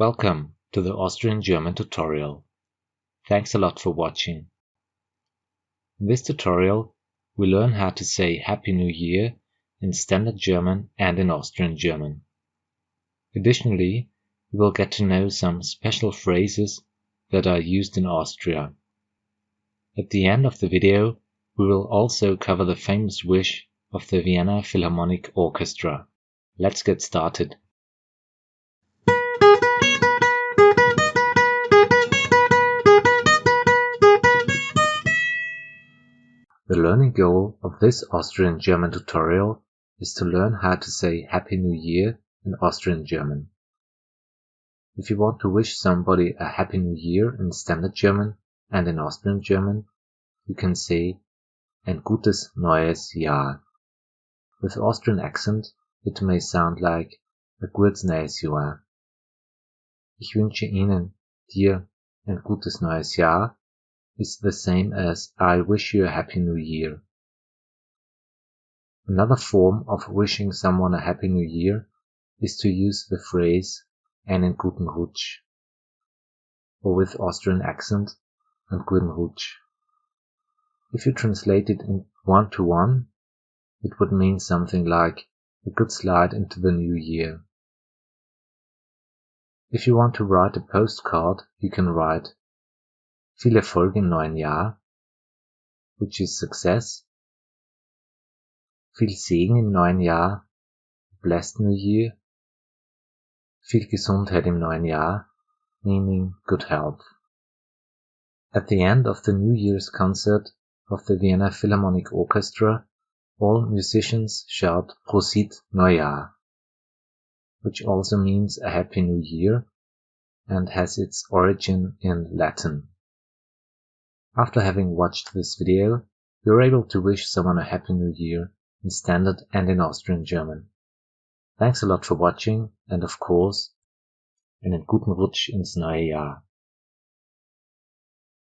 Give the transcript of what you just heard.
Welcome to the Austrian German tutorial. Thanks a lot for watching. In this tutorial, we learn how to say Happy New Year in Standard German and in Austrian German. Additionally, we will get to know some special phrases that are used in Austria. At the end of the video, we will also cover the famous wish of the Vienna Philharmonic Orchestra. Let's get started. The learning goal of this Austrian German tutorial is to learn how to say Happy New Year in Austrian German. If you want to wish somebody a Happy New Year in Standard German and in Austrian German, you can say ein gutes neues Jahr. With Austrian accent, it may sound like a guads neis Jahr. Ich wünsche Ihnen, dir, ein gutes neues Jahr is the same as I wish you a Happy New Year. Another form of wishing someone a Happy New Year is to use the phrase einen guten Rutsch, or with Austrian accent, einen guten Rutsch. If you translate it in one-to-one, it would mean something like a good slide into the new year. If you want to write a postcard, you can write viel Erfolg im neuen Jahr, which is success, viel Segen im neuen Jahr, blessed new year, viel Gesundheit im neuen Jahr, meaning good health. At the end of the New Year's concert of the Vienna Philharmonic Orchestra, all musicians shout Prosit Neujahr, which also means a Happy New Year and has its origin in Latin. After having watched this video, you're able to wish someone a Happy New Year in Standard and in Austrian German. Thanks a lot for watching and of course, einen guten Rutsch ins neue Jahr.